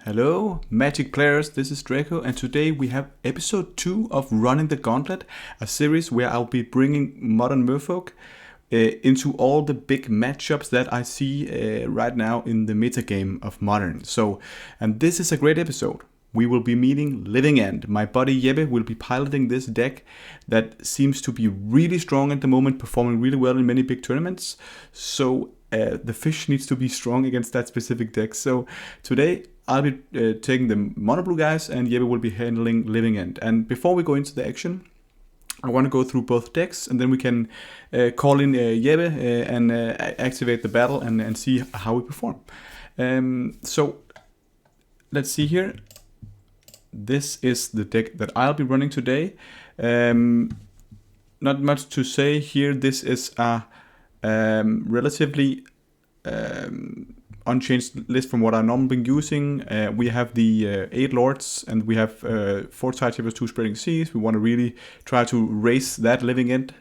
Hello, Magic players, this is Draco, and today we have episode 2 of Running the Gauntlet, a series where I'll be bringing modern Merfolk into all the big matchups that I see right now in the metagame of Modern. And this is a great episode. We will be meeting Living End. My buddy Jeppebc will be piloting this deck that seems to be really strong at the moment, performing really well in many big tournaments. The fish needs to be strong against that specific deck. So today I'll be taking the mono blue guys and Jeppebc will be handling Living End. And before we go into the action, I want to go through both decks and then we can call in Jeppebc and activate the battle and see how we perform. So let's see here. This is the deck that I'll be running today. Not much to say here. This is a relatively unchanged list from what I've normally been using. We have the 8 Lords and we have 4 Sideboarding, 2 Spreading Seas. We want to really try to race that Living End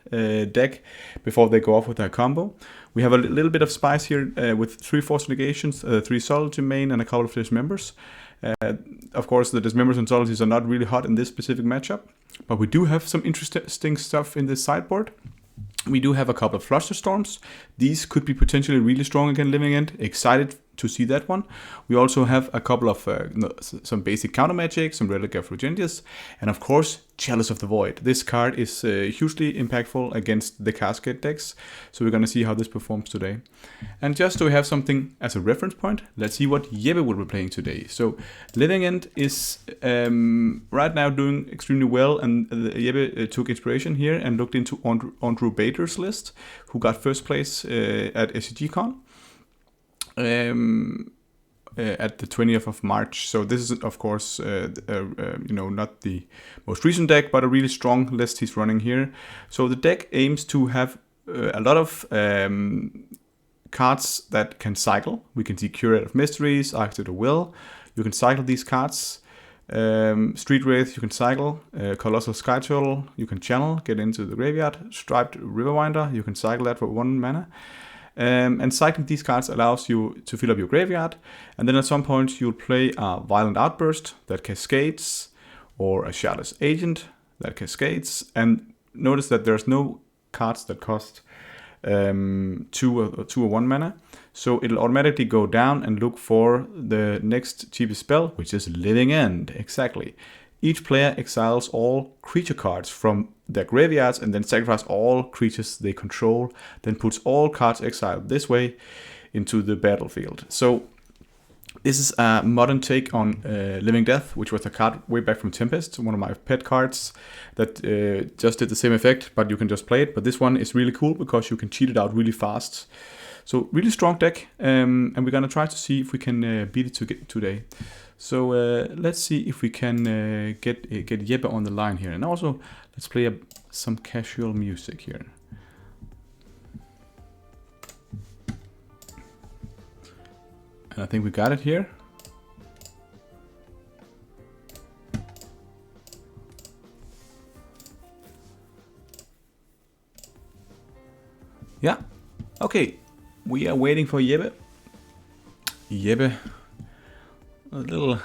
deck before they go off with their combo. We have a little bit of spice here with 3 Force Negations, 3 Solitude main and a couple of Dismembers. Of course, the Dismembers and Solities are not really hot in this specific matchup, but we do have some interesting stuff in this sideboard. We do have a couple of Flusterstorms. These could be potentially really strong against Living End. Excited to see that one. We also have a couple of some basic counter magic, some Relic of Regentius, and of course, Chalice of the Void. This card is hugely impactful against the Cascade decks, so we're going to see how this performs today. And just to have something as a reference point, let's see what Jeppebc will be playing today. So Living End is right now doing extremely well, and Jeppebc took inspiration here and looked into Andrew Bader's list, who got first place at SCGCon. At the 20th of March. So this is of course not the most recent deck, but a really strong list he's running here. So the deck aims to have a lot of cards that can cycle. We can see Curator of Mysteries, Architect of Will. You can cycle these cards. Street Wraith you can cycle, Colossal Sky Turtle you can channel, get into the graveyard. Striped Riverwinder, you can cycle that for 1 mana. And cycling these cards allows you to fill up your graveyard, and then at some point you'll play a Violent Outburst that cascades, or a Shardless Agent that cascades, and notice that there's no cards that cost 2 or 1 mana, so it'll automatically go down and look for the next cheapest spell, which is Living End. Exactly. Each player exiles all creature cards from their graveyards and then sacrifice all creatures they control, then puts all cards exiled this way into the battlefield. So this is a modern take on Living Death, which was a card way back from Tempest, one of my pet cards that just did the same effect, but you can just play it. But this one is really cool because you can cheat it out really fast. So really strong deck, and we're gonna try to see if we can beat it today. So let's see if we can get Jeppebc on the line here, and also let's play some casual music here. And I think we got it here. Yeah, okay. We are waiting for Jeppebc. Jeppebc, a little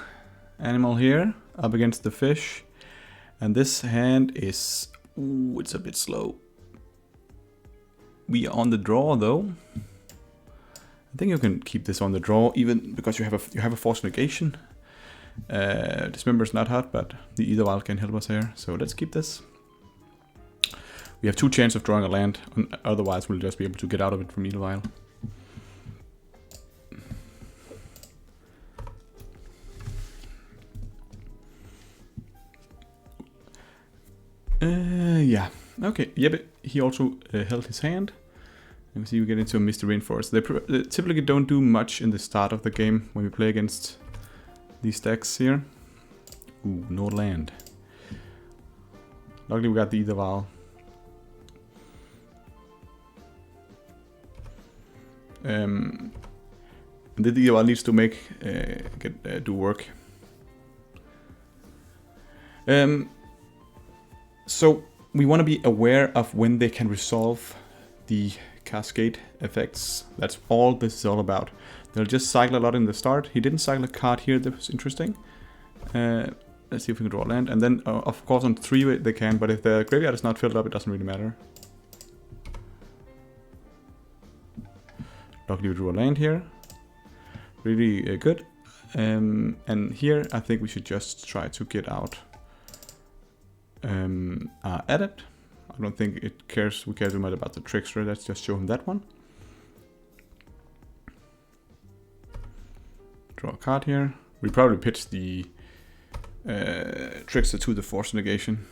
animal here up against the fish, and this hand is it's a bit slow. We are on the draw though. I think you can keep this on the draw even because you have a Force Negation. Dismember is not hot, but the Either Wild can help us here. So let's keep this. We have 2 chances of drawing a land, otherwise we'll just be able to get out of it from Either Wild. Yeah, okay, Jeppebc, he also held his hand. And we see we get into a Misty Rainforest. They typically don't do much in the start of the game when we play against these decks here. Ooh, no land. Luckily we got the Either Wild. And the Either Wild needs to make do work. So we want to be aware of when they can resolve the cascade effects. That's all this is all about. They'll just cycle a lot in the start. He didn't cycle a card here, that was interesting. Let's see if we can draw a land. And then, of course, on 3 they can, but if the graveyard is not filled up, it doesn't really matter. Luckily we drew a land here. Really good. And here, I think we should just try to get out our Adept. I don't think we care too much about the Trickster. Let's just show him that one. Draw a card here. We probably pitch the Trickster to the Force Negation.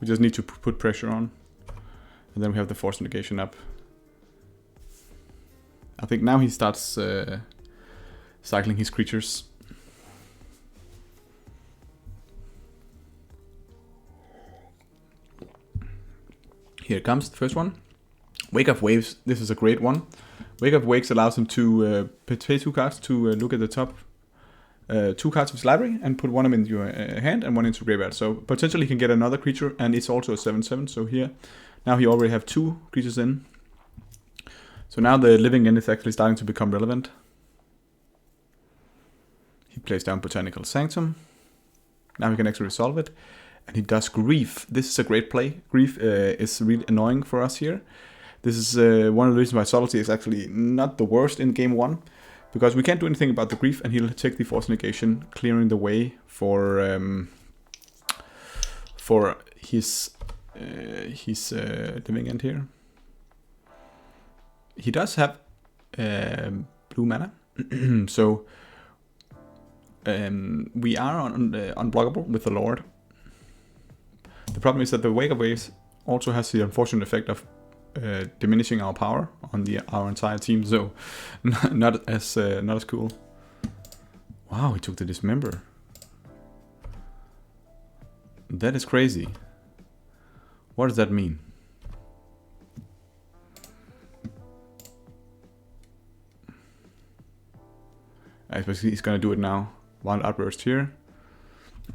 We just need to put pressure on. And then we have the Force Negation up. I think now he starts cycling his creatures. Here it comes, the first one. Wake of Waves, this is a great one. Wake of Waves allows him to pay 2 cards to look at the top 2 cards of his library and put one of them into your hand and one into graveyard. So potentially he can get another creature, and it's also a 7/7. So here, now he already have 2 creatures in. So now the living end is actually starting to become relevant. He plays down Botanical Sanctum. Now he can actually resolve it. And he does Grief. This is a great play. Grief is really annoying for us here. This is one of the reasons why Subtlety is actually not the worst in game 1. Because we can't do anything about the Grief, and he'll take the Force Negation, clearing the way for his living end here. He does have blue mana. So we are unblockable with the Lord. The problem is that the Wake of Waves also has the unfortunate effect of diminishing our power on our entire team, so not as cool. Wow, he took the Dismember. That is crazy. What does that mean? I suppose he's gonna do it now. Wild Outburst here.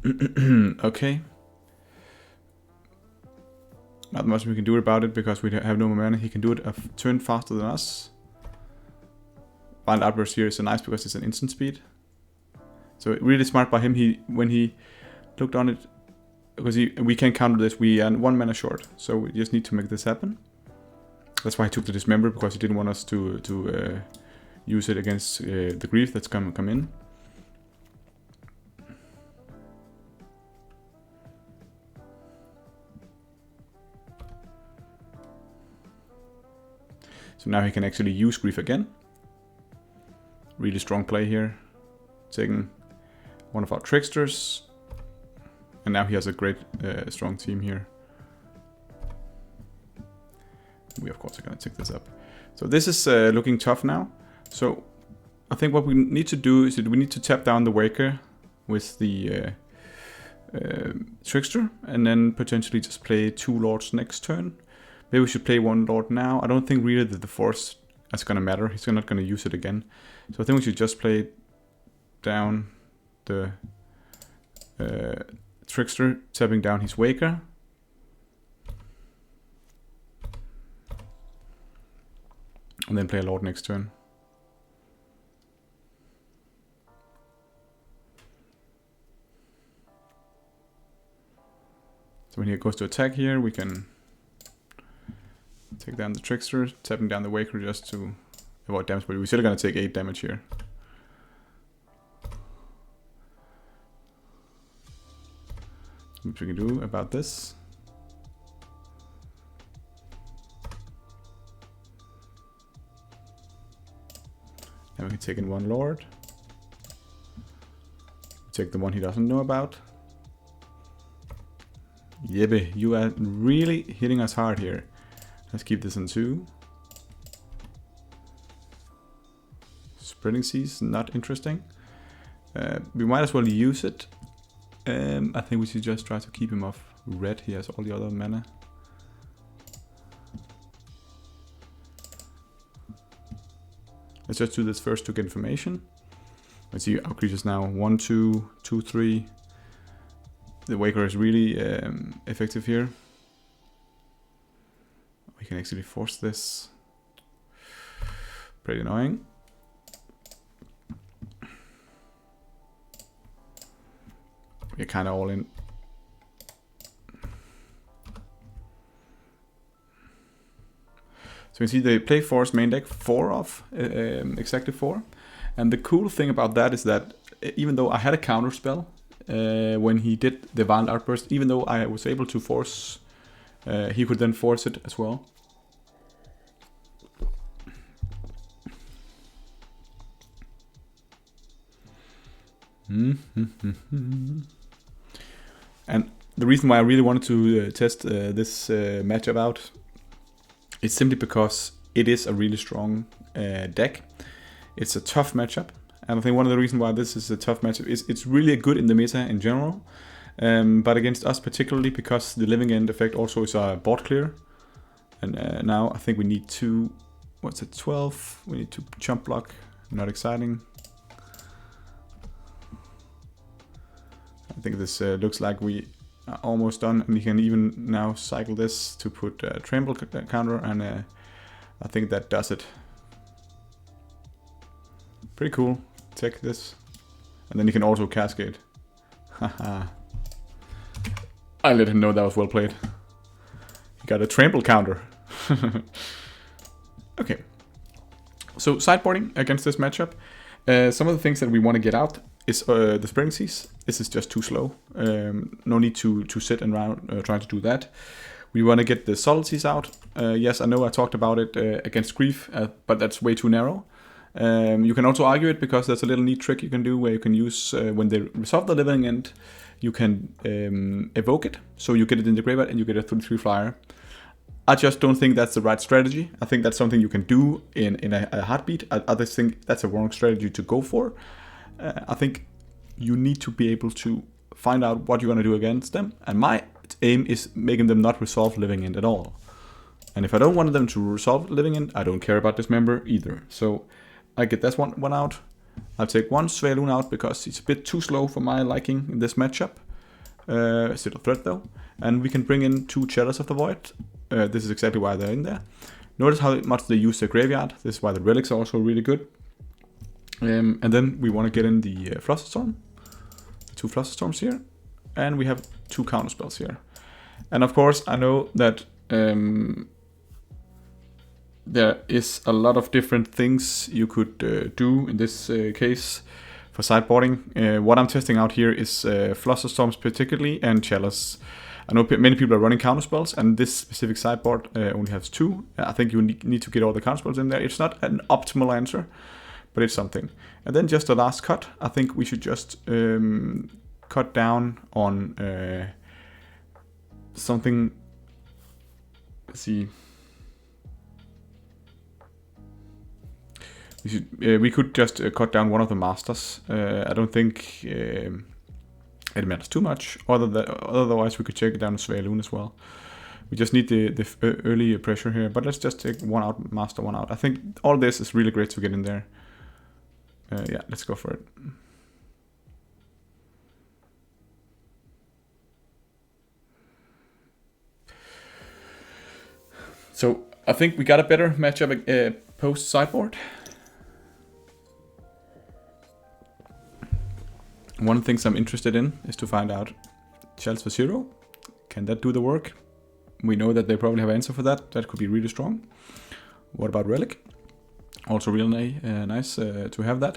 Okay. Not much we can do about it because we have no mana. He can do it a turn faster than us. Wild Outburst here is so nice because it's an instant speed. So really smart by him. When he looked on it, because we can't counter this. We are 1 mana short, so we just need to make this happen. That's why he took the Dismember, because he didn't want us to use it against the Grief that's come in. So now he can actually use Grief again. Really strong play here. Taking one of our Tricksters. And now he has a great strong team here. We of course are going to take this up. So this is looking tough now. So I think what we need to do is that we need to tap down the Waker with the Trickster. And then potentially just play 2 Lords next turn. Maybe we should play 1 Lord now. I don't think really that the Force is going to matter. He's not going to use it again. So I think we should just play down the Trickster, tapping down his Waker. And then play a Lord next turn. So when he goes to attack here, we can take down the Trickster, tapping down the Waker just to avoid damage, but we're still going to take 8 damage here. What we can do about this. Then we can take in 1 Lord. Take the one he doesn't know about. Jeppebc, you are really hitting us hard here. Let's keep this on 2. Spreading Seas, not interesting. We might as well use it. I think we should just try to keep him off red. He has all the other mana. Let's just do this first to get information. Let's see our creatures now. 1, 2, 2, 3. The Waker is really effective here. We can actually force this. Pretty annoying. We're kind of all in. So you can see they play Forest main deck 4 of, exactly 4. And the cool thing about that is that even though I had a counter spell when he did the Violent Outburst, even though I was able to force, he could then force it as well. And the reason why I really wanted to test this matchup out is simply because it is a really strong deck. It's a tough matchup, and I think one of the reasons why this is a tough matchup is it's really good in the meta in general, but against us particularly because the living end effect also is a board clear. And now I think we need to, what's it, 12? We need to jump block, not exciting. I think this looks like we are almost done, and we can even now cycle this to put a trample counter, and I think that does it. Pretty cool. Take this, and then you can also cascade. Haha. I let him know that was well played. He got a trample counter. Okay. So sideboarding against this matchup. Some of the things that we want to get out is the Spreading Seas. This is just too slow. No need to sit around trying to do that. We want to get the Subtleties out. Yes, I know I talked about it against Grief, but that's way too narrow. You can also argue it because there's a little neat trick you can do where you can use, when they resolve the living end, you can evoke it. So you get it in the graveyard and you get a 3/3 flyer. I just don't think that's the right strategy. I think that's something you can do in a heartbeat. I just think that's a wrong strategy to go for. I think you need to be able to find out what you're going to do against them. And my aim is making them not resolve living end at all. And if I don't want them to resolve living end, I don't care about this member either. So I get this one out. I'll take one Svaelun out because it's a bit too slow for my liking in this matchup. Still a threat though. And we can bring in 2 Chalice of the Void. This is exactly why they're in there. Notice how much they use their graveyard. This is why the relics are also really good. And then we want to get in the Flusterstorm. 2 Flusterstorms here. And we have 2 counterspells here. And of course, I know that there is a lot of different things you could do in this case for sideboarding. What I'm testing out here is Flusterstorms particularly and Chalice. I know many people are running counterspells, and this specific sideboard only has 2. I think you need to get all the counterspells in there. It's not an optimal answer, but it's something. And then just the last cut, I think we should just cut down on something. Let's see. We could just cut down one of the masters. I don't think it matters too much. Otherwise, we could check it down to Svaelun as well. We just need the early pressure here. But let's just take one out, master one out. I think all this is really great to get in there. Yeah, let's go for it. So I think we got a better matchup post sideboard. One of the things I'm interested in is to find out Chalice for 0. Can that do the work? We know that they probably have an answer for that. That could be really strong. What about Relic? Also real nice to have that.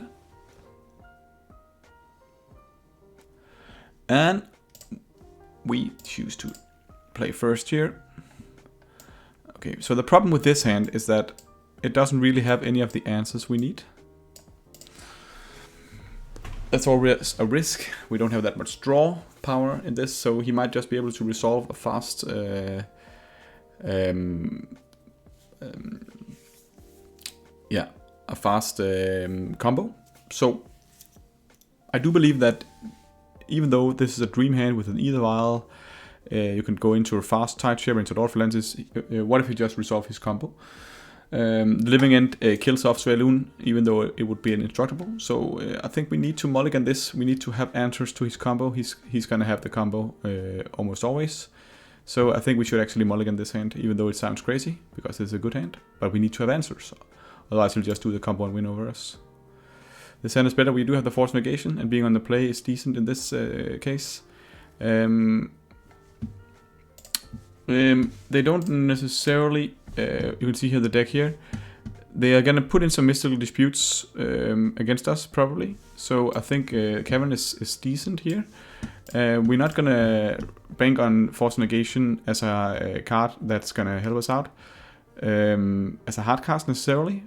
And we choose to play first here. Okay, so the problem with this hand is that it doesn't really have any of the answers we need. That's always a risk. We don't have that much draw power in this, so he might just be able to resolve a fast combo. So I do believe that even though this is a dream hand with an either vial, you can go into a fast tide share into Lord Lenses. What if he just resolve his combo? The living end kills off Svaelun, even though it would be an indestructible. So I think we need to mulligan this. We need to have answers to his combo. He's gonna have the combo almost always. So I think we should actually mulligan this hand, even though it sounds crazy, because it's a good hand. But we need to have answers. Otherwise he'll just do the combo and win over us. This hand is better. We do have the force negation, and being on the play is decent in this case. They don't necessarily, you can see here the deck here, they are gonna put in some mystical disputes against us probably. So I think Kevin is decent here. We're not gonna bank on force negation as a card that's gonna help us out as a hard cast necessarily.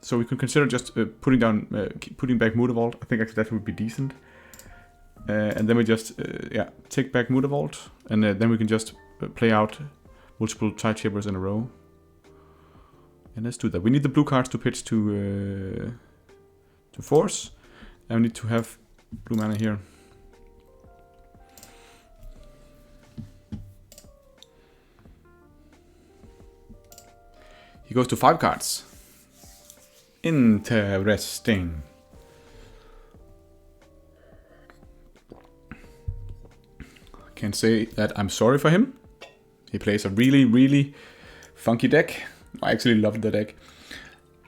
So we could consider just putting back Mutavault. I think actually that would be decent. And then we just take back Mutavault, and then we can just play out multiple Tideshapers in a row. And let's do that. We need the blue cards to pitch to force, and we need to have blue mana here. He goes to 5 cards. Interesting. Can't say that I'm sorry for him. He plays a really, really funky deck. I actually love the deck.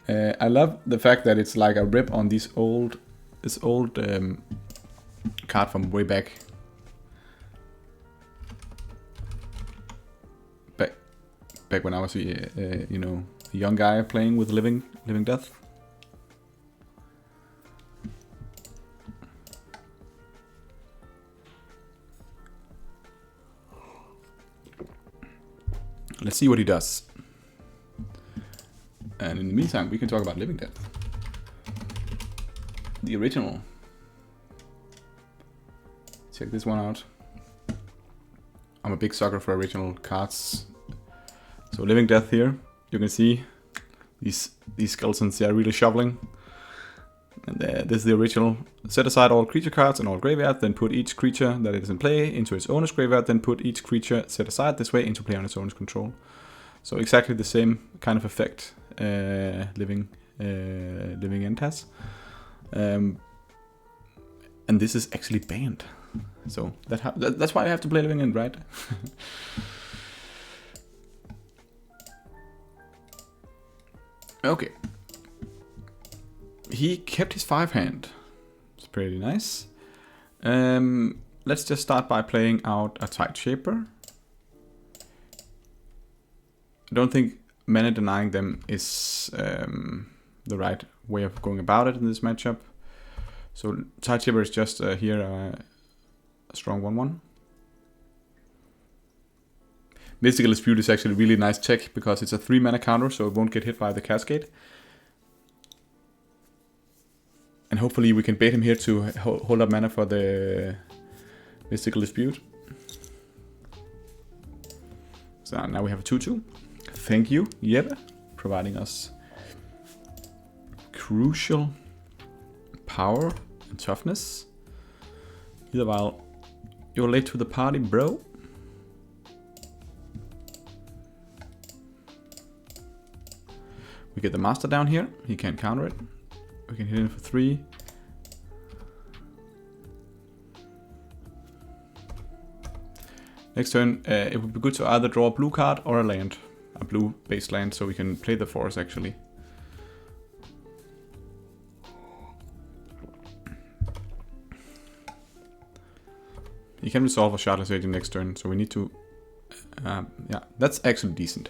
I love the fact that it's like a rip on this old card from way back when I was a young guy playing with Living Death. Let's see what he does. And in the meantime, we can talk about Living Death. The original. Check this one out. I'm a big sucker for original cards. So Living Death here, you can see these skeletons, they are really shoveling. And this is the original. Set aside all creature cards and all graveyard, then put each creature that is in play into its owner's graveyard, then put each creature set aside this way into play on its owner's control. So exactly the same kind of effect Living End has. And this is actually banned. So that's why I have to play Living End, right? Okay. He kept his 5 hand. It's pretty nice. Let's just start by playing out a Tideshaper. I don't think mana denying them is the right way of going about it in this matchup. So Tideshaper is just here a strong 1/1. Mystical Dispute is actually a really nice check because it's a 3 mana counter, so it won't get hit by the Cascade. And hopefully we can bait him here to hold up mana for the Mystical Dispute. So now we have a 2/2. Thank you, Jeppebc, providing us crucial power and toughness. Either while you're late to the party, bro. We get the master down here. He can't counter it. We can hit him for 3. Next turn, it would be good to either draw a blue card or a land. A blue base land, so we can play the force actually. He can resolve a Shardless Agent next turn, so we need to... yeah, that's actually decent.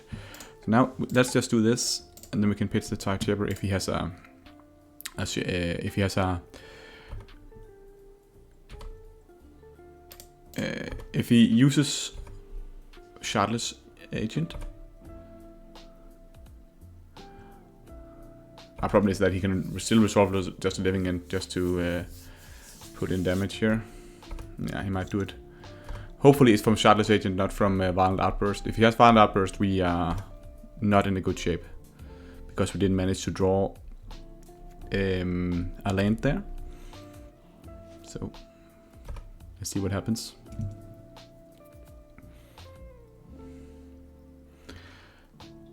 So now, let's just do this, and then we can pitch the Tideshaper if he has a... if he uses Shardless Agent. Our problem is that he can still resolve just a Living End just to put in damage here. Yeah, he might do it. Hopefully it's from Shardless Agent, not from Violent Outburst. If he has Violent Outburst, we are not in a good shape. Because we didn't manage to draw a land there. So, let's see what happens.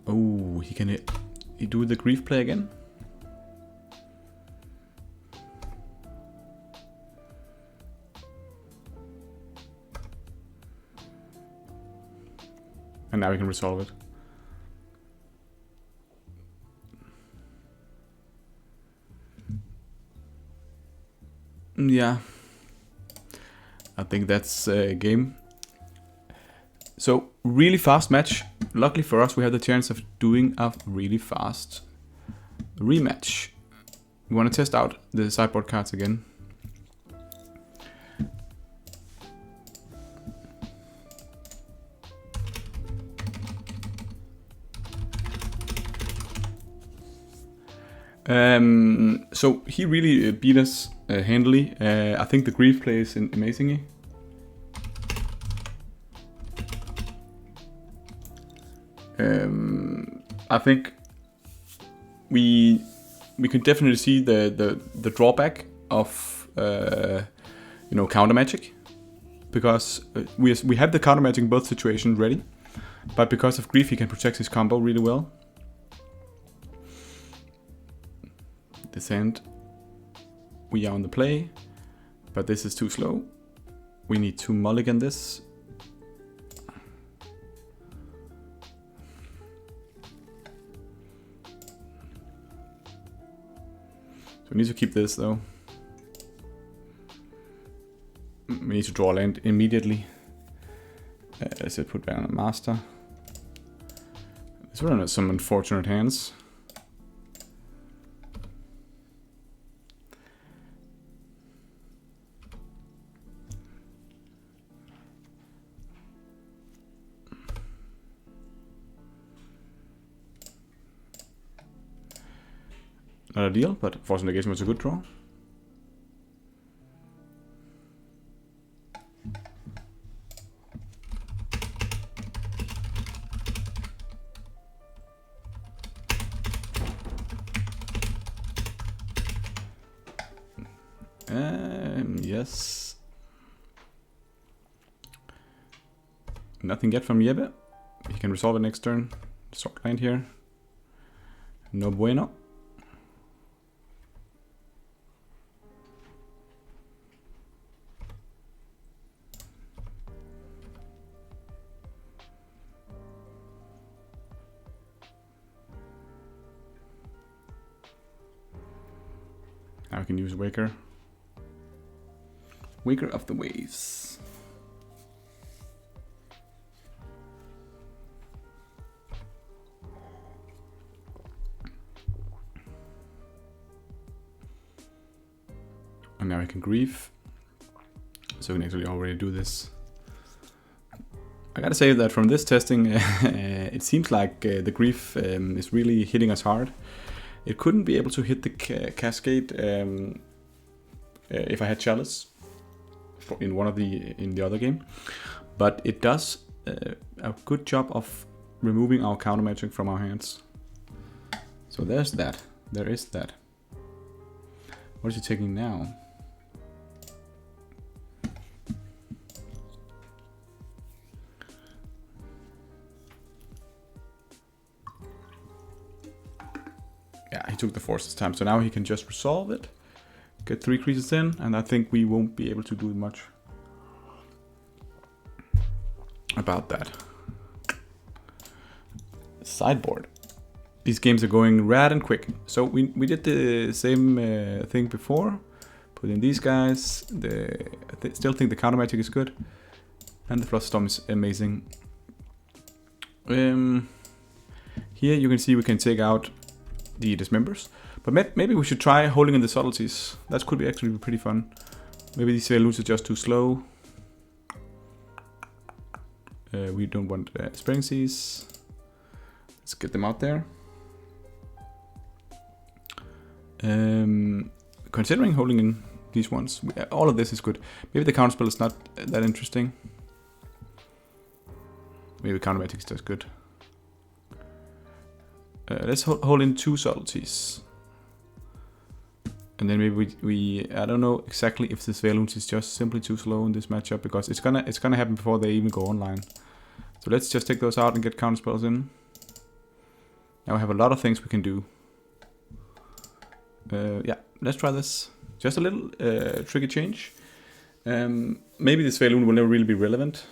Oh, he can he do the Grief play again? And now we can resolve it. Yeah. I think that's a game. So, really fast match. Luckily for us, we have the chance of doing a really fast rematch. We want to test out the sideboard cards again. So he really beat us handily. I think the Grief plays amazingly. I think we can definitely see the drawback of counter magic, because we have the counter magic in both situations ready, but because of Grief he can protect his combo really well. This end, we are on the play, but this is too slow. We need to mulligan this. So we need to keep this though. We need to draw land immediately. Let's put down a master. This one has some unfortunate hands. Not ideal, but Force Negation was a good draw. Yes. Nothing yet from Jeppebc. He can resolve it next turn. Sword land here. No bueno. Now we can use Waker. Waker of the Waves. And now I can Grief. So we can actually already do this. I gotta say that from this testing, it seems like the Grief is really hitting us hard. It couldn't be able to hit the cascade if I had Shardless in the other game, but it does a good job of removing our counter magic from our hands. So there's that. There is that. What is he taking now? Yeah, he took the Force this time, so now he can just resolve it. Get 3 creases in, and I think we won't be able to do much about that. Sideboard. These games are going rad and quick. So we did the same thing before. Put in these guys. Still think the counter magic is good. And the Flusterstorm is amazing. Here you can see we can take out the Dismembers. But maybe we should try holding in the subtleties. That could be actually pretty fun. Maybe these Veilunts are just too slow. We don't want Spreading Seas. Let's get them out there. Considering holding in these ones, all of this is good. Maybe the counterspell is not that interesting. Maybe counter magic is just good. Let's hold in 2 subtleties. And then maybe we I don't know exactly if this Veilunts is just simply too slow in this matchup, because it's gonna happen before they even go online. So let's just take those out and get counterspells in. Now we have a lot of things we can do. Yeah, let's try this. Just a little tricky change. Maybe this Veilun will never really be relevant.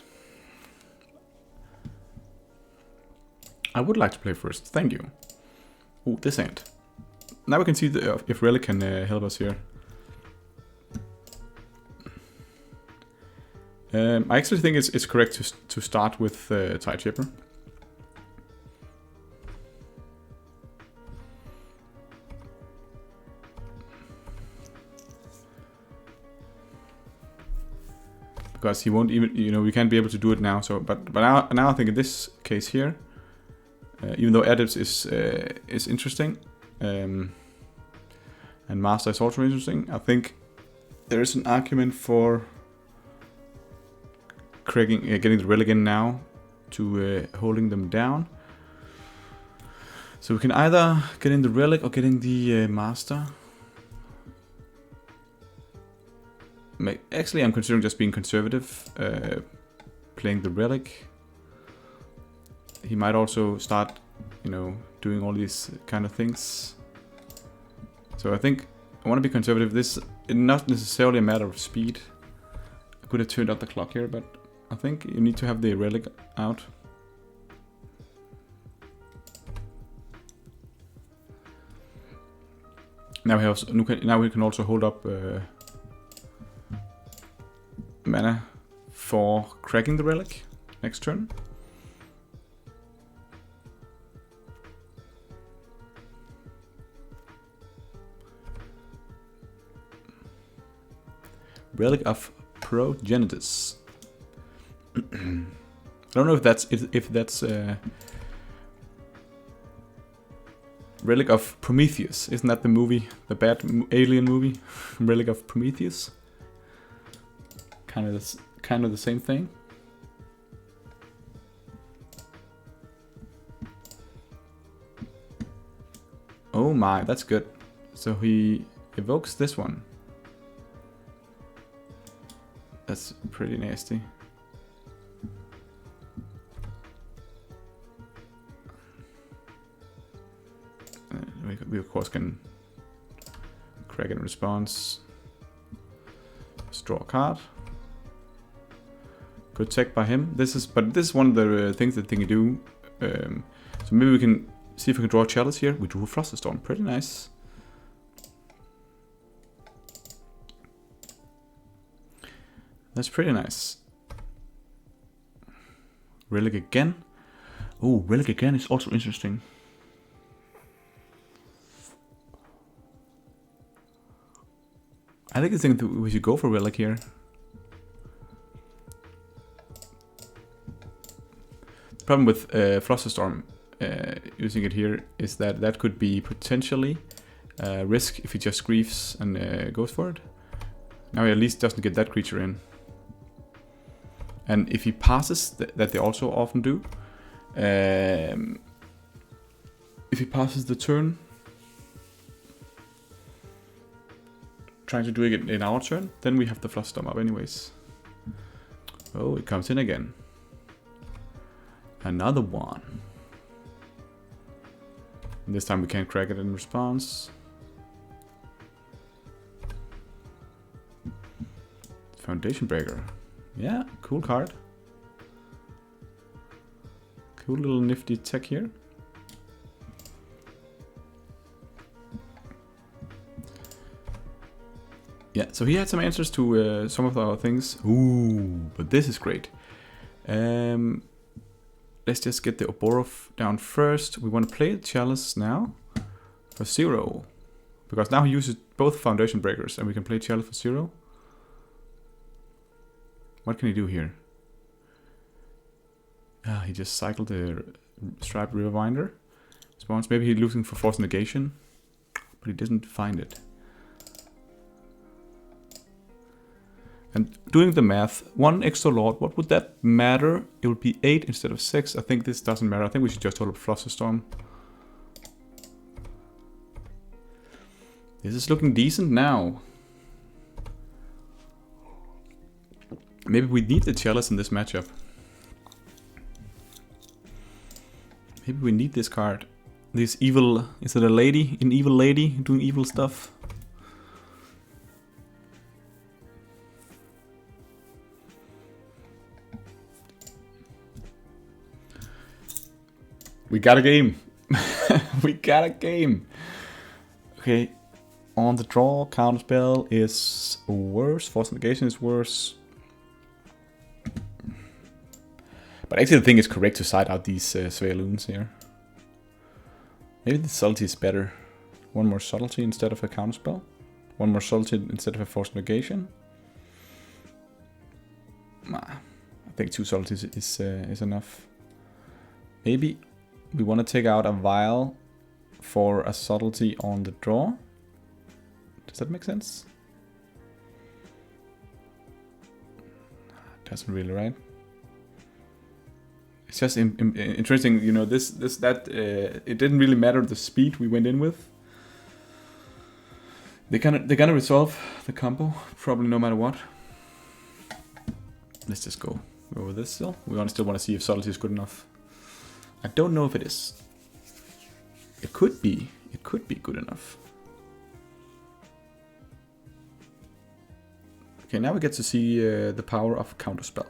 I would like to play first, thank you. Ooh, this end. Now we can see if Relic can help us here. I actually think it's correct to start with Tide Chipper. Because he won't even, we can't be able to do it now. So, but now I think in this case here, even though Adepts is interesting, and Master is also interesting, I think there is an argument for getting the Relic in now to holding them down. So we can either get in the Relic or getting the Master. Actually, I'm considering just being conservative, playing the Relic. He might also start, doing all these kind of things. So I think I want to be conservative. This is not necessarily a matter of speed. I could have turned out the clock here, but I think you need to have the Relic out. Now we can also hold up mana for cracking the Relic next turn. Relic of Progenitus. I don't know if that's Relic of Prometheus. Isn't that the movie, the bad alien movie? Relic of Prometheus. Kind of the same thing. Oh my, that's good. So he evokes this one. That's pretty nasty. We of course can crack it in response. Draw a card. Good tech by him. This is one of the things that can do. So maybe we can see if we can draw a Chalice here. We drew a Flusterstorm. Pretty nice. That's pretty nice. Relic again. Oh, Relic again is also interesting. I think we should go for Relic here. The problem with Flusterstorm using it here is that could be potentially a risk if he just griefs and goes for it. Now he at least doesn't get that creature in. And if he passes, that they also often do, if he passes the turn, trying to do it in our turn, then we have the Flusterstorm up anyways. Oh, it comes in again. Another one. And this time we can't crack it in response. Foundation Breaker. Yeah, cool card. Cool little nifty tech here. Yeah, so he had some answers to some of our things. Ooh, but this is great. Let's just get the Oborov down first. We want to play the Chalice now for 0. Because now he uses both Foundation Breakers and we can play Chalice for 0. What can he do here? He just cycled the Striped Riverwinder. Spawns. Maybe he's looking for Force Negation, but he doesn't find it. And doing the math, 1 extra Lord, what would that matter? It would be 8 instead of 6. I think this doesn't matter. I think we should just hold up Flusterstorm. This is looking decent now. Maybe we need the Chalice in this matchup. Maybe we need this card. This evil... Is it a lady? An evil lady doing evil stuff? We got a game. We got a game. Okay. On the draw, counterspell is worse. Force Negation is worse. But actually I think it's correct to side out these Svaeloons here. Maybe the subtlety is better. One more subtlety instead of a counterspell. One more subtlety instead of a forced negation. Nah, I think 2 subtleties is enough. Maybe we want to take out a vial for a subtlety on the draw. Does that make sense? Doesn't really, right? It's just interesting, you know, it didn't really matter the speed we went in with. They're gonna resolve the combo, probably no matter what. Let's just go over this still. We still want to see if subtlety is good enough. I don't know if it is. It could be good enough. Okay, now we get to see the power of counterspell.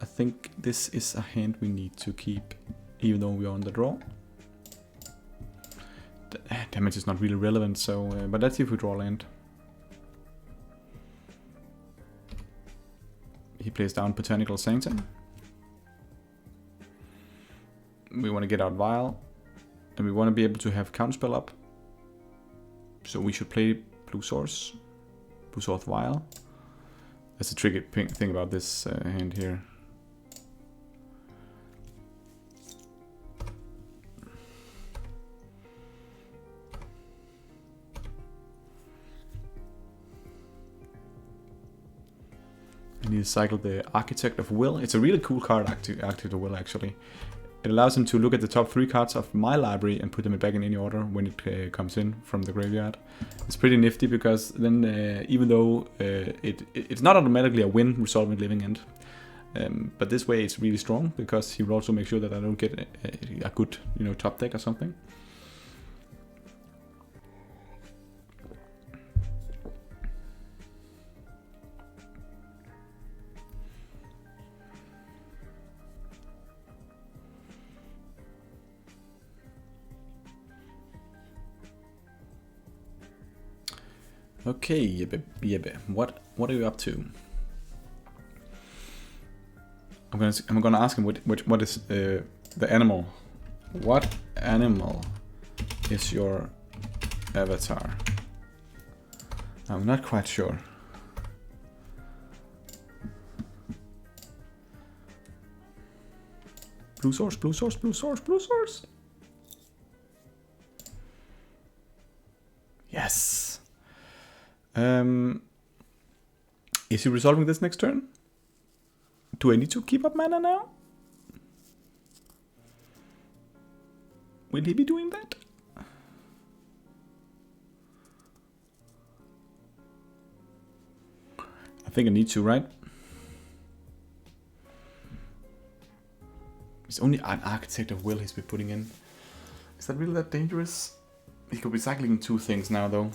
I think this is a hand we need to keep, even though we are on the draw. Damage is not really relevant, so but let's see if we draw land. He plays down Botanical Sanctum. We want to get out Vial, and we want to be able to have counterspell up. So we should play Blue Source Vial. That's the tricky thing about this hand here. I need to cycle the Architect of Will. It's a really cool card, Architect of Will, actually. It allows him to look at the top 3 cards of my library and put them back in any order when it comes in from the graveyard. It's pretty nifty because then, even though it's not automatically a win resolving Living End, but this way it's really strong because he will also make sure that I don't get a good, you know, top deck or something. Okay, Jeppebc, what are you up to? I'm gonna ask him what is the animal. What animal is your avatar? I'm not quite sure. Blue source, blue source, blue source, blue source. Yes. Is he resolving this next turn? Do I need to keep up mana now? Will he be doing that? I think I need to, right? It's only an Architect of Will he's been putting in. Is that really that dangerous? He could be cycling 2 things now, though.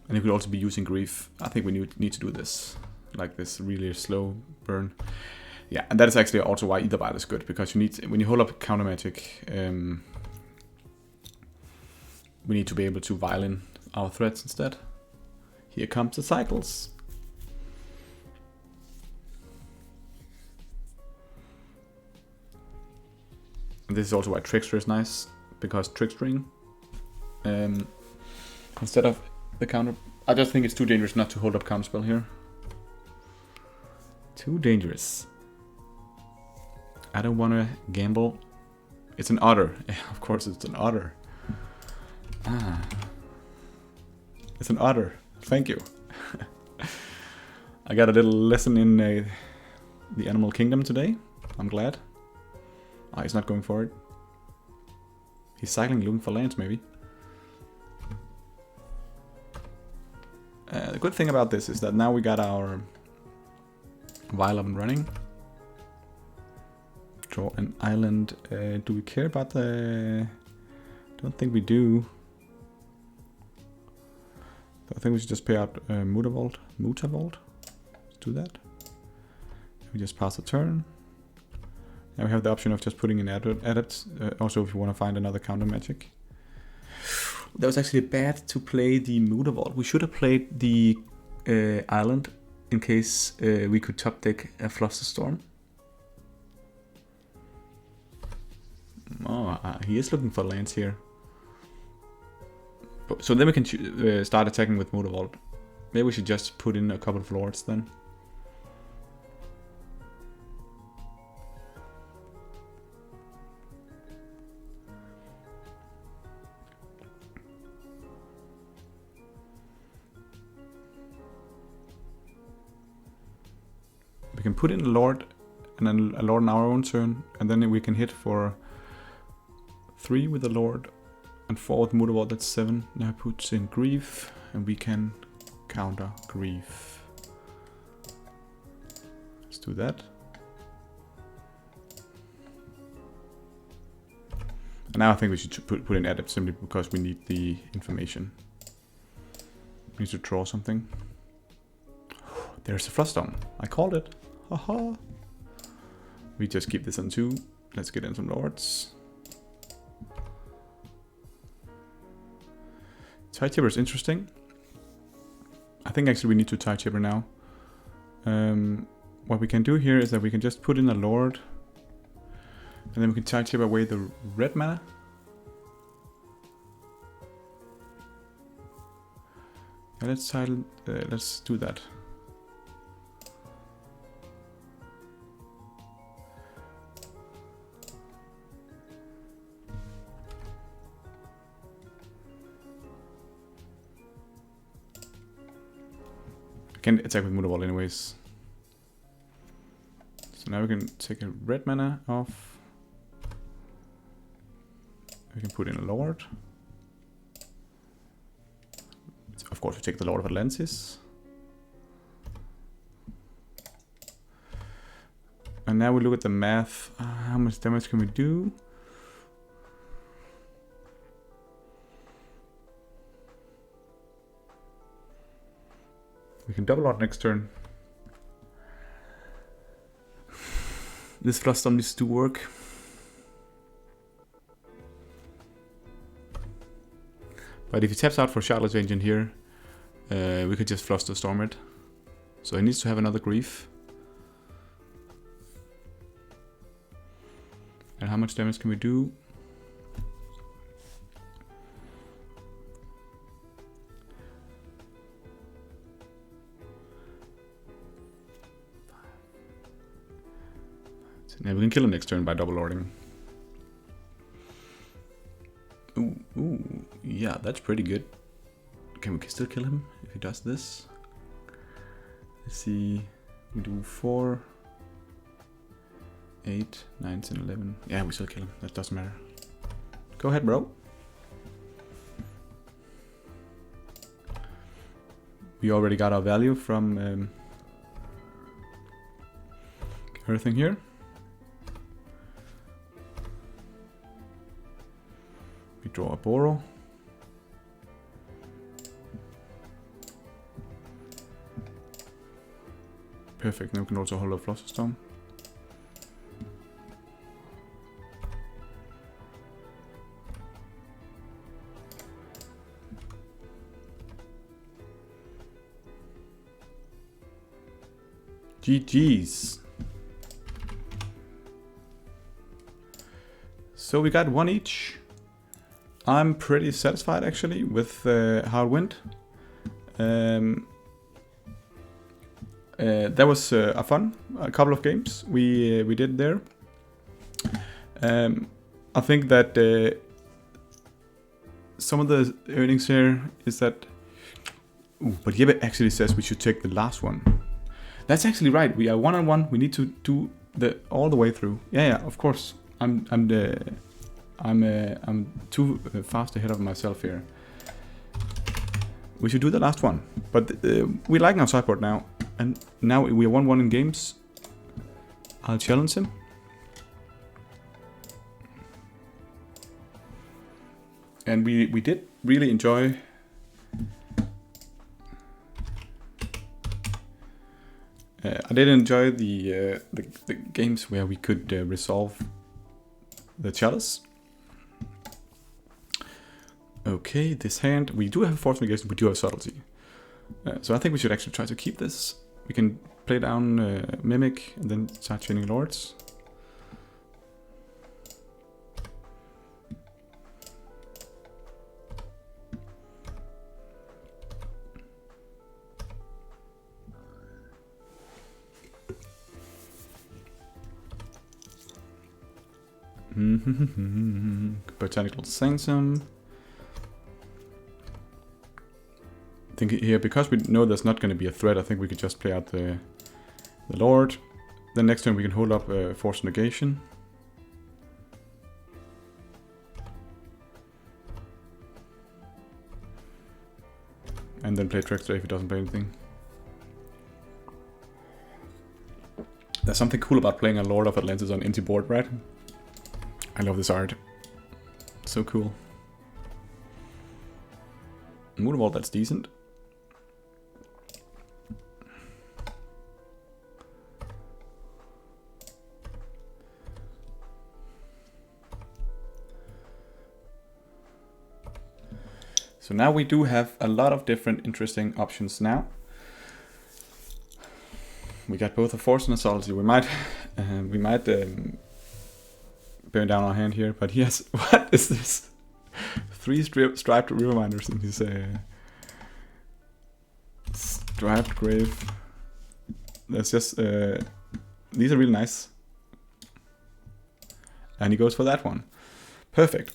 And he could also be using Grief. I think we need to do this. Like this really slow burn. Yeah, and that is actually also why Ether Vial is good. Because you need, when you hold up counter magic, we need to be able to vial in our threats instead. Here comes the cycles. And this is also why Trickster is nice. Because Trickstering, instead of the counter, I just think it's too dangerous not to hold up counterspell here. Too dangerous. I don't want to gamble. It's an otter. Yeah, of course it's an otter. Ah. It's an otter. Thank you. I got a little lesson in the animal kingdom today. I'm glad. Ah, he's not going for it. He's cycling looking for lands, maybe. The good thing about this is that now we got our Vial up and running. Draw an island. Do we care about the... Don't think we do. I think we should just pay out Mutavault. Let's do that. We just pass the turn. And we have the option of just putting in adepts. Also, if you want to find another counter magic. That was actually bad to play the Mutavault. We should have played the island in case we could top deck a Flusterstorm. Oh, he is looking for lands here. So then we can start attacking with Motor Vault. Maybe we should just put in a couple of lords then. We can put in a lord and then a lord on our own turn, and then we can hit for 3 with the lord and 4 with Motor Vault. That's 7. Now he puts in Grief, and we can counter Grief. Let's do that. And now I think we should put in Adept simply because we need the information. We need to draw something. There's a Flushstone. I called it. Haha. We just keep this on 2. Let's get in some lords. Tide Chipper is interesting. I think actually we need to Tide Chipper now. What we can do here is that we can just put in a lord. And then we can Tide Chipper away the red mana. Yeah, let's do that. I can attack with Motor Vault anyways. So now we can take a red mana off. We can put in a lord. Of course we take the Lord of Atlantis. And now we look at the math. How much damage can we do? We can double out next turn. This Flushstone needs to work. But if he taps out for Shardless Agent here, we could just Flusterstorm it. So he needs to have another Grief. And how much damage can we do? Yeah, we can kill him next turn by double lording. Ooh, yeah, that's pretty good. Can we still kill him if he does this? Let's see. We do 4, 8, 9, 10, 11. Yeah, we still kill him. That doesn't matter. Go ahead, bro. We already got our value from everything here. We draw a Borrow. Perfect, now we can also hold a Flusterstorm. GG's. So we got 1 each. I'm pretty satisfied actually with how it went. That was a couple of games we did there. I think that some of the earnings here is that. Ooh, but Jeppebc actually says we should take the last one. That's actually right. We are 1-on-1. We need to do all the way through. Yeah, of course. I'm too fast ahead of myself here. We should do the last one. But we like our sideboard now. And now we are 1-1 in games. I'll challenge him. And we did really enjoy I did enjoy the games where we could resolve the chalice. Okay, this hand, we do have Force Negation, we do have Subtlety. So I think we should actually try to keep this. We can play down Mimic and then start chaining Lords. Botanical Sanctum. I think here, because we know there's not going to be a threat, I think we could just play out the Lord. Then next turn we can hold up Force Negation. And then play Trickster if he doesn't play anything. There's something cool about playing a Lord of Atlantis on empty board, right? I love this art. So cool. Moonwall, that's decent. So now we do have a lot of different interesting options now. We got both a Force and a Subtlety. We might burn down our hand here, but yes, what is this? 3 striped Riverminders in his striped grave. That's just these are really nice. And he goes for that one. Perfect.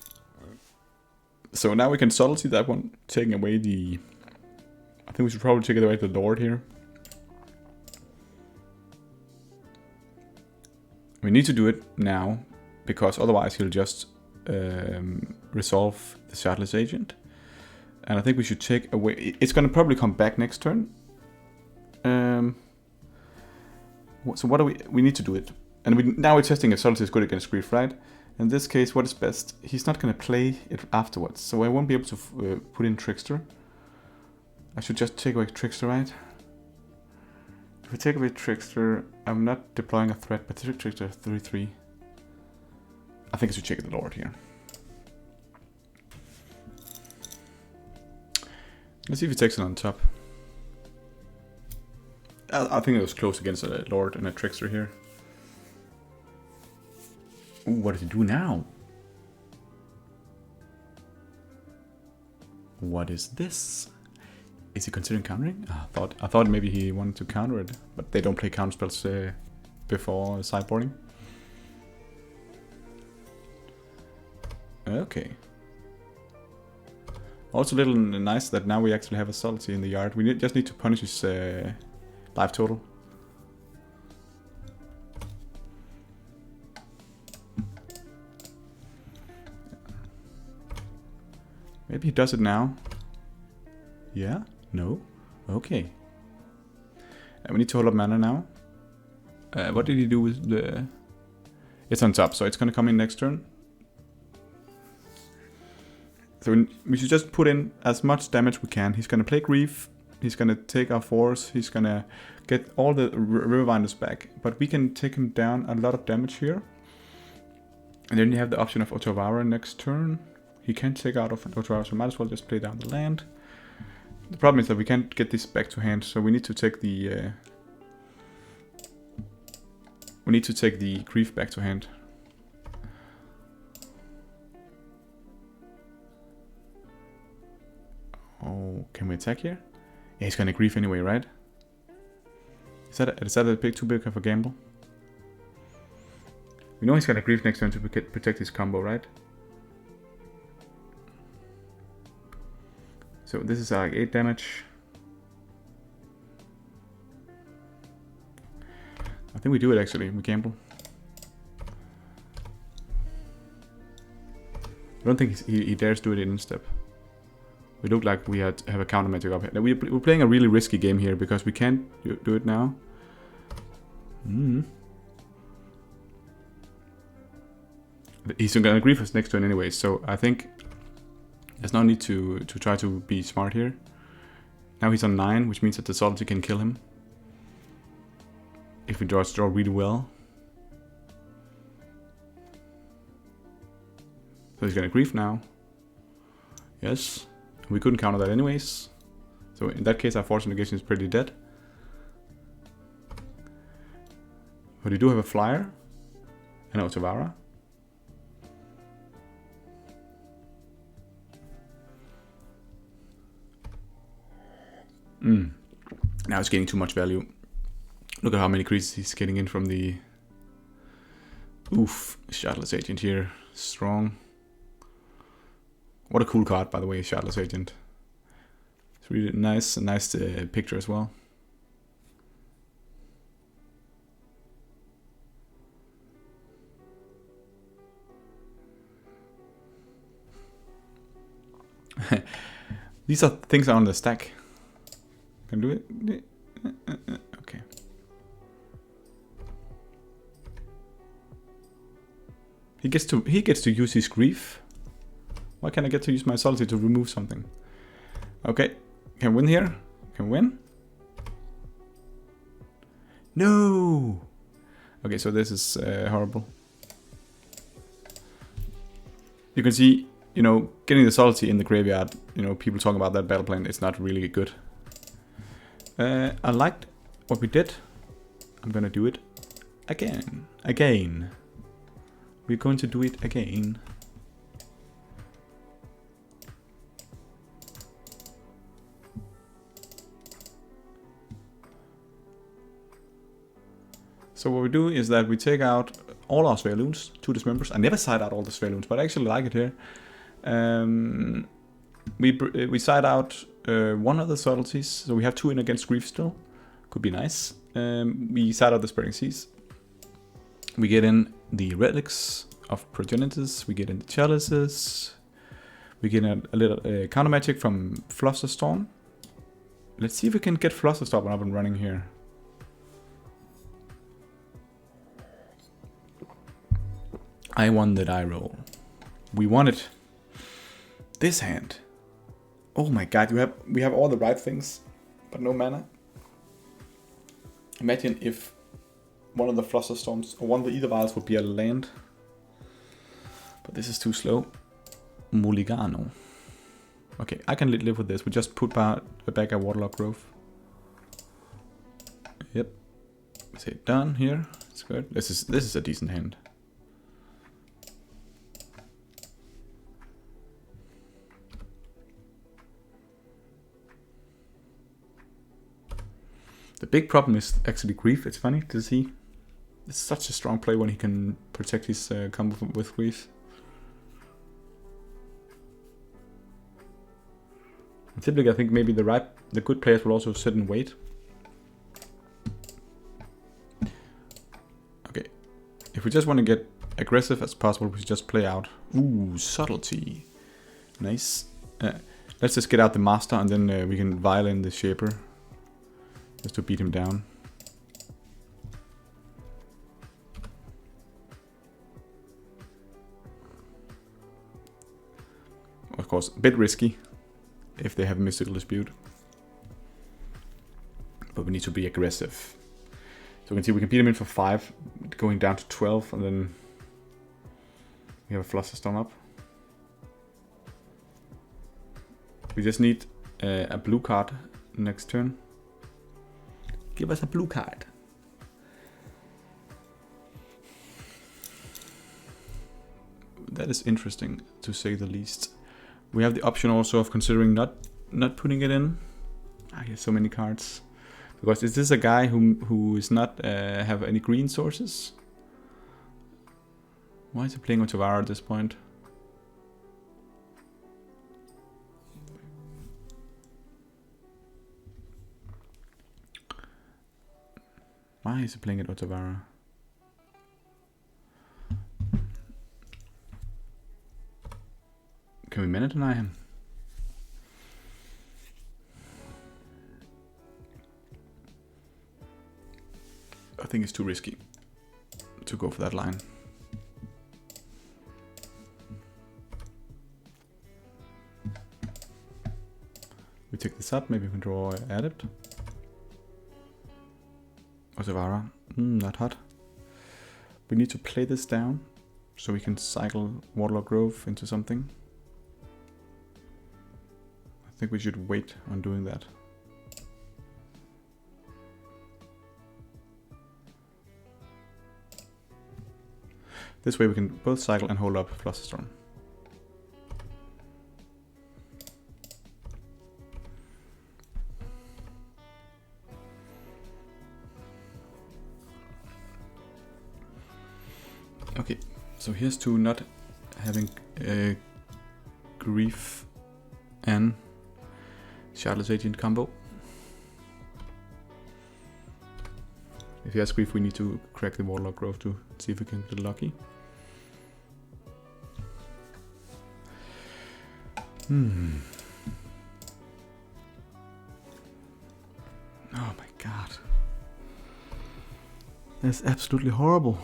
So now we can subtlety that one, taking away the... I think we should probably take away the Lord here. We need to do it now, because otherwise he'll just resolve the Shardless agent. And I think we should take away... It's going to probably come back next turn. So what do we need to do it. And now we're testing if subtlety is good against grief, right? In this case, what is best? He's not going to play it afterwards, so I won't be able to put in Trickster. I should just take away Trickster, right? If we take away Trickster, I'm not deploying a threat, but Trickster 3/3. I think I should check the Lord here. Let's see if he takes it on top. I think it was close against a Lord and a Trickster here. Ooh, what does he do now? What is this? Is he considering countering? I thought maybe he wanted to counter it, but they don't play counter spells before sideboarding. Okay. Also a little nice that now we actually have a subtlety in the yard. We just need to punish his life total. Maybe he does it now. Yeah? No? Okay. We need to hold up mana now. What did he do with the... It's on top, so it's going to come in next turn. So we should just put in as much damage we can. He's going to play Grief. He's going to take our Force. He's going to get all the Riverbinders back. But we can take him down a lot of damage here. And then you have the option of Otawara next turn. He can't take out of Otawara, so we might as well just play down the land. The problem is that we can't get this back to hand, so we need to take the... Grief back to hand. Oh, can we attack here? Yeah, he's gonna Grief anyway, right? Is that a big, too big of a gamble? We know he's gonna Grief next turn to protect his combo, right? So this is like 8 damage. I think we do it actually, we gamble. I don't think he dares do it in step. We look like we have a counter magic up here. We're playing a really risky game here because we can't do it now. He's gonna Grief us next turn anyway, so I think there's no need to try to be smart here. Now he's on 9, which means that the subtlety can kill him. If we draw really well. So he's gonna Grief now. Yes. We couldn't counter that anyways. So in that case our Force Negation is pretty dead. But we do have a Flyer. And Otawara. Now it's getting too much value. Look at how many creases he's getting in from the Oof, Shardless Agent here, strong. What a cool card, by the way, Shardless Agent. It's really nice, a nice picture as well. These are things on the stack. Can do it. Okay. He gets to use his grief. Why can't I get to use my subtlety to remove something? Okay, can win here. Can win. No. Okay, so this is horrible. You can see, you know, getting the subtlety in the graveyard. You know, people talking about that battle plan. It's not really good. I liked what we did. I'm gonna do it again. We're going to do it again. So what we do is that we take out all our Svaeloons, 2 dismembers. I never side out all the Svaeloons, but I actually like it here. We side out one of the subtleties, so we have 2 in against Grief still. Could be nice. We side out the Spreading Seas. We get in the Relics of Progenitors. We get in the Chalices. We get a little counter magic from Flusterstorm. Let's see if we can get Flusterstorm up and running here. I won the die roll. We won it. This hand. Oh my god, we have all the right things, but no mana. Imagine if one of the Flusterstorms or one of the Ether Vials would be a land. But this is too slow. Mulligano. Okay, I can live with this. We just put back a Waterlogged Grove. Yep. Say done here. It's good. This is a decent hand. The big problem is actually Grief. It's funny to see. It's such a strong play when he can protect his combo with Grief. And typically, I think maybe the good players will also sit and wait. Okay, if we just want to get aggressive as possible, we just play out. Ooh, subtlety, nice. Let's just get out the master and then we can violin the shaper. Just to beat him down. Of course, a bit risky if they have Mystical Dispute. But we need to be aggressive. So we can see we can beat him in for 5, going down to 12, and then we have a Flusterstorm up. We just need a blue card next turn. Give us a blue card. That is interesting, to say the least. We have the option also of considering not putting it in. I have so many cards. Because is this a guy who is not have any green sources? Why is he playing Otavara at this point? Why is he playing at Otavara? Can we mana deny him? I think it's too risky to go for that line. We take this up, maybe we can draw Adept. Otavara, not hot. We need to play this down so we can cycle Waterlogged Grove into something. I think we should wait on doing that. This way we can both cycle and hold up Flusterstorm. Okay, so here's to not having Grief and Shardless Agent combo. If he has Grief, we need to crack the Warlock Grove to see if we can get lucky. Oh my god. That's absolutely horrible.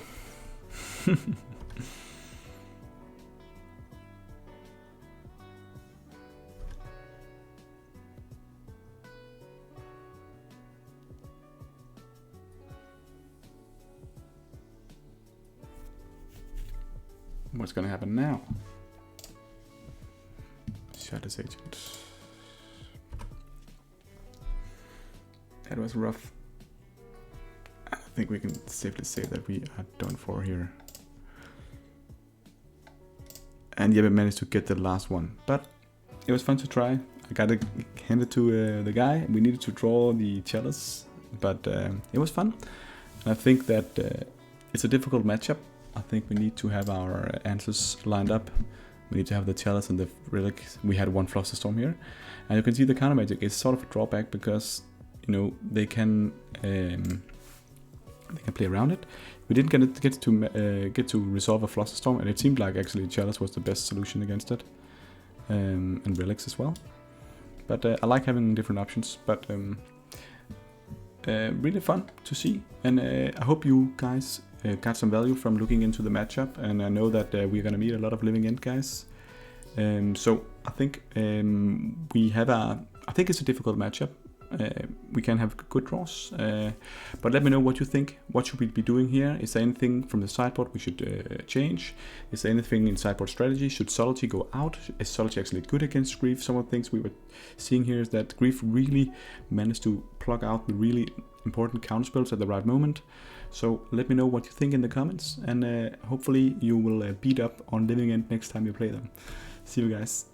What's gonna happen now? Shardless Agent. That was rough. I think we can safely say that we are done for here. And Jeppebc managed to get the last one, but it was fun to try. I got it handed to the guy. We needed to draw the Chalice, but it was fun. And I think that it's a difficult matchup. I think we need to have our answers lined up. We need to have the Chalice and the Relic. We had one Flusterstorm here. And you can see the counter magic is sort of a drawback because, you know, they can play around it. We didn't get to resolve a Flusterstorm, and it seemed like actually Chalice was the best solution against it. And Relics as well. But I like having different options, but really fun to see. And I hope you guys got some value from looking into the matchup, and I know that we're gonna meet a lot of living end guys. So I think I think it's a difficult matchup. We can have good draws, but let me know what you think. What should we be doing here? Is there anything from the sideboard we should change? Is there anything in sideboard strategy? Should Subtlety go out? Is Subtlety actually good against Grief? Some of the things we were seeing here is that Grief really managed to plug out the really important counterspells at the right moment. So let me know what you think in the comments, and hopefully you will beat up on Living End next time you play them. See you guys.